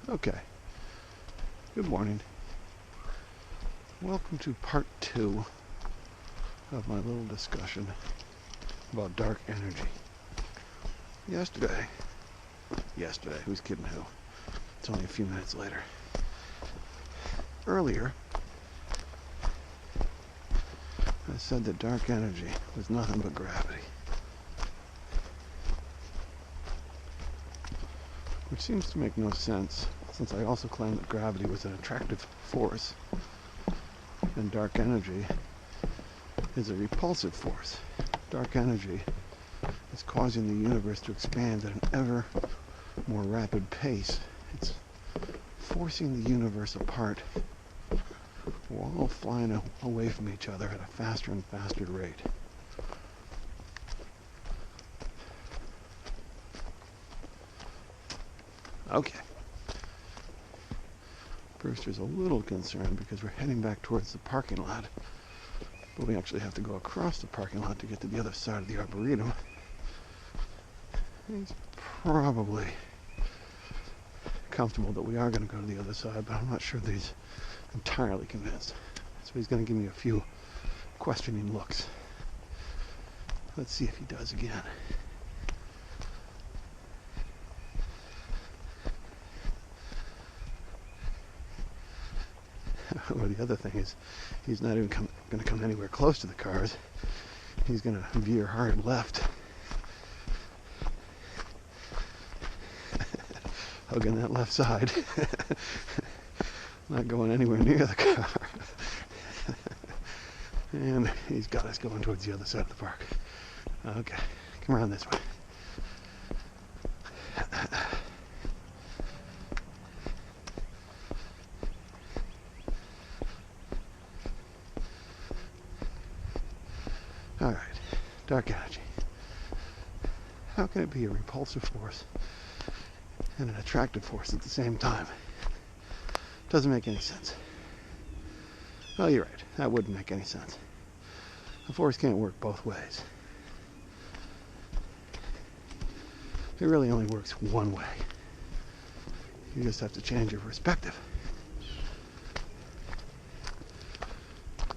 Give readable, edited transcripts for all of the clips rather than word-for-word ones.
Okay, good morning. Welcome to part 2 of my little discussion about dark energy. Yesterday, who's kidding who? It's only a few minutes later. Earlier, I said that dark energy was nothing but gravity. Which seems to make no sense, since I also claimed that gravity was an attractive force, and dark energy is a repulsive force. Dark energy is causing the universe to expand at an ever more rapid pace. It's forcing the universe apart. We're all flying away from each other at a faster and faster rate. Okay. Brewster's a little concerned because we're heading back towards the parking lot, but we actually have to go across the parking lot to get to the other side of the Arboretum. He's probably comfortable that we are going to go to the other side, but I'm not sure that he's entirely convinced. So he's going to give me a few questioning looks. Let's see if he does again. Or the other thing is, he's not even going to come anywhere close to the cars. He's going to veer hard left, hugging that left side, not going anywhere near the car. And he's got us going towards the other side of the park. Okay, come around this way. All right, dark energy. How can it be a repulsive force and an attractive force at the same time? Doesn't make any sense. Well, you're right. That wouldn't make any sense. A force can't work both ways. It really only works one way. You just have to change your perspective.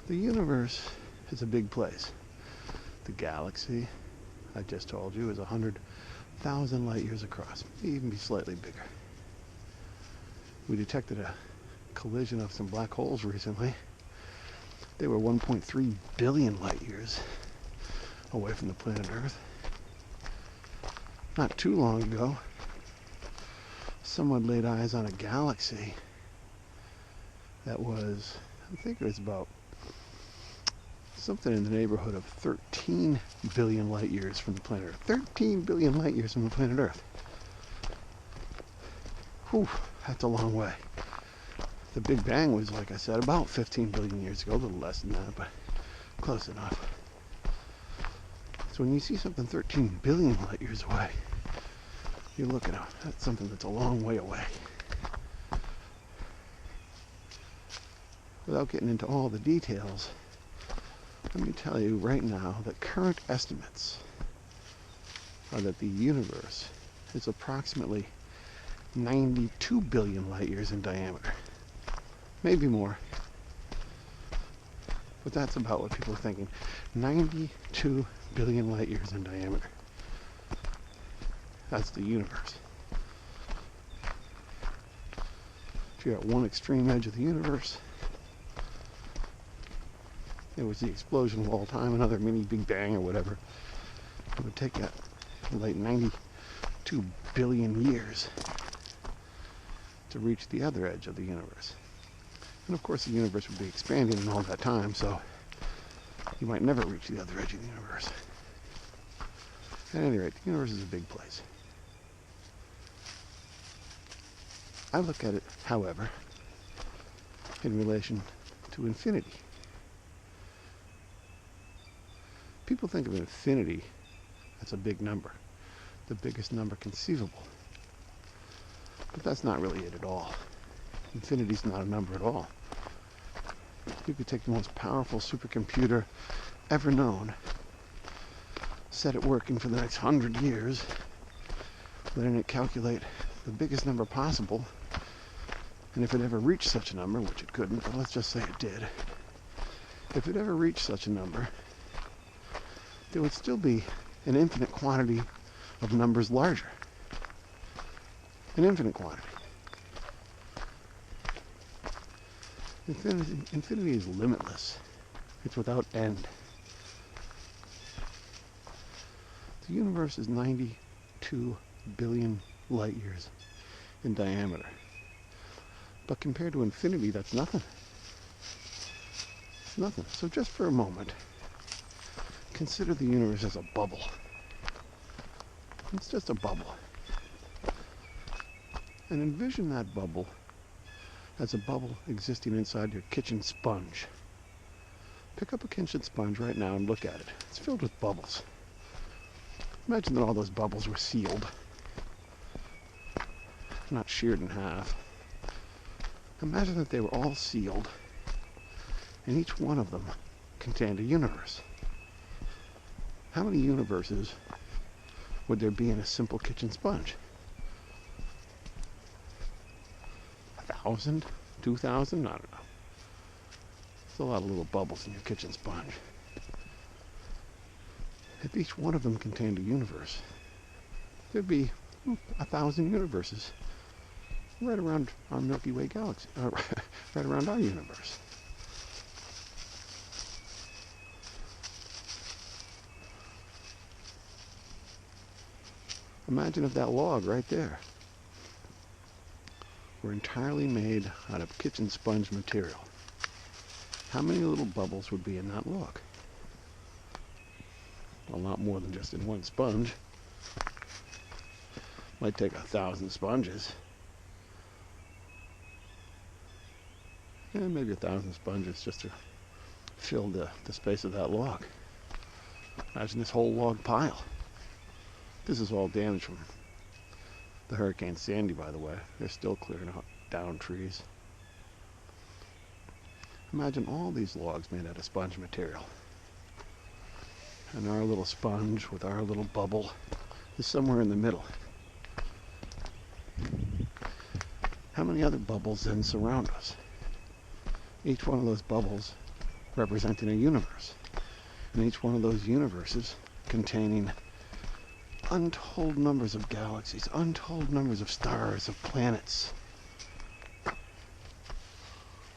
The universe is a big place. The galaxy, I just told you, is 100,000 light years across. May even be slightly bigger. We detected a collision of some black holes recently. They were 1.3 billion light years away from the planet Earth. Not too long ago, someone laid eyes on a galaxy that was, I think it was about something in the neighborhood of 13 billion light years from the planet Earth. 13 billion light years from the planet Earth. Whew, that's a long way. The Big Bang was, like I said, about 15 billion years ago, a little less than that, but close enough. So when you see something 13 billion light years away, you're looking at something that's a long way away. Without getting into all the details, let me tell you right now that current estimates are that the universe is approximately 92 billion light years in diameter. Maybe more. But that's about what people are thinking. 92 billion light years in diameter. That's the universe. If you're at one extreme edge of the universe, it was the explosion of all time, another mini Big Bang or whatever. It would take that like 92 billion years to reach the other edge of the universe. And of course the universe would be expanding in all that time, so you might never reach the other edge of the universe. At any rate, the universe is a big place. I look at it, however, in relation to infinity. People think of infinity as a big number, the biggest number conceivable. But that's not really it at all. Infinity's not a number at all. You could take the most powerful supercomputer ever known, set it working for the next 100 years, letting it calculate the biggest number possible, And if it ever reached such a number, which it couldn't, but let's just say it did, if it ever reached such a number, there would still be an infinite quantity of numbers larger. An infinite quantity. Infinity is limitless. It's without end. The universe is 92 billion light years in diameter. But compared to infinity, that's nothing. It's nothing. So just for a moment, consider the universe as a bubble. It's just a bubble. And envision that bubble as a bubble existing inside your kitchen sponge. Pick up a kitchen sponge right now and look at it. It's filled with bubbles. Imagine that all those bubbles were sealed, not sheared in half. Imagine that they were all sealed, and each one of them contained a universe. How many universes would there be in a simple kitchen sponge? 1,000? 2,000? I don't know. There's a lot of little bubbles in your kitchen sponge. If each one of them contained a universe, there'd be 1,000 universes right around our Milky Way galaxy, right around our universe. Imagine if that log right there were entirely made out of kitchen sponge material. How many little bubbles would be in that log? A lot more than just in one sponge. Might take 1,000 sponges. Yeah, maybe 1,000 sponges just to fill the space of that log. Imagine this whole log pile. This is all damage from the Hurricane Sandy, by the way. They're still clearing out down trees. Imagine all these logs made out of sponge material. And our little sponge with our little bubble is somewhere in the middle. How many other bubbles then surround us? Each one of those bubbles representing a universe. And each one of those universes containing untold numbers of galaxies, untold numbers of stars, of planets.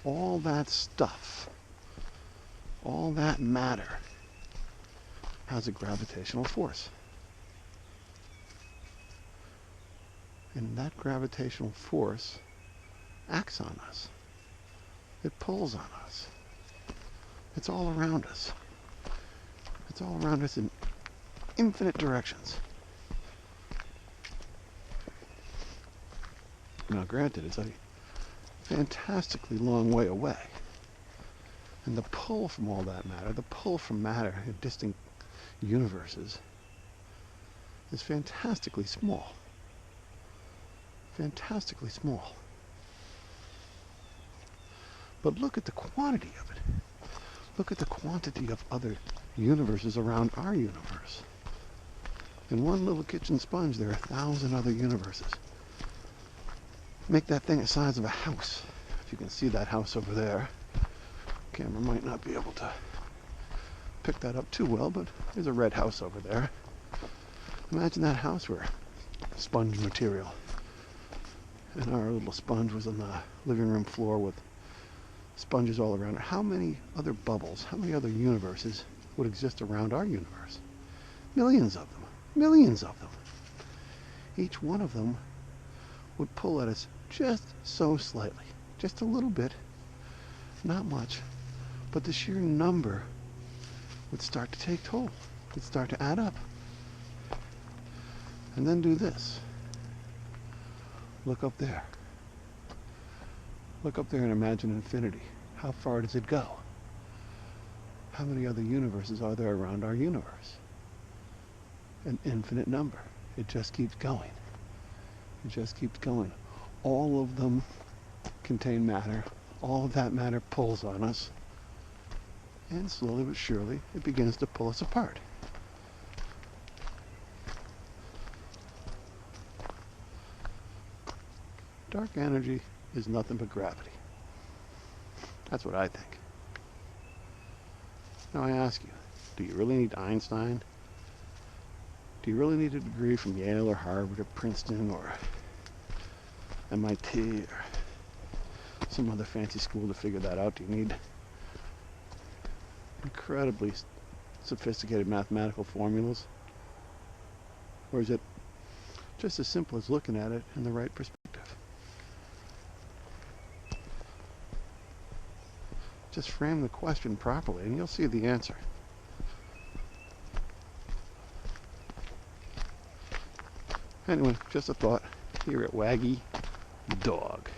All that stuff, all that matter has a gravitational force. And that gravitational force acts on us. It pulls on us. It's all around us. It's all around us in infinite directions. Now granted, it's a fantastically long way away. And the pull from all that matter, the pull from matter in distant universes, is fantastically small. Fantastically small. But look at the quantity of it. Look at the quantity of other universes around our universe. In one little kitchen sponge, there are 1,000 other universes. Make that thing the size of a house. If you can see that house over there. Camera might not be able to pick that up too well, but there's a red house over there. Imagine that house were sponge material. And our little sponge was on the living room floor with sponges all around it. How many other bubbles, how many other universes would exist around our universe? Millions of them. Millions of them. Each one of them would pull at us just so slightly. Just a little bit. Not much. But the sheer number would start to take toll. Would start to add up. And then do this. Look up there. Look up there and imagine infinity. How far does it go? How many other universes are there around our universe? An infinite number. It just keeps going. It just keeps going. All of them contain matter. All of that matter pulls on us. And slowly but surely, it begins to pull us apart. Dark energy is nothing but gravity. That's what I think. Now I ask you, do you really need Einstein? Do you really need a degree from Yale or Harvard or Princeton or MIT or some other fancy school to figure that out? Do you need incredibly sophisticated mathematical formulas? Or is it just as simple as looking at it in the right perspective? Just frame the question properly and you'll see the answer. Anyway, just a thought here at Waggy Dog.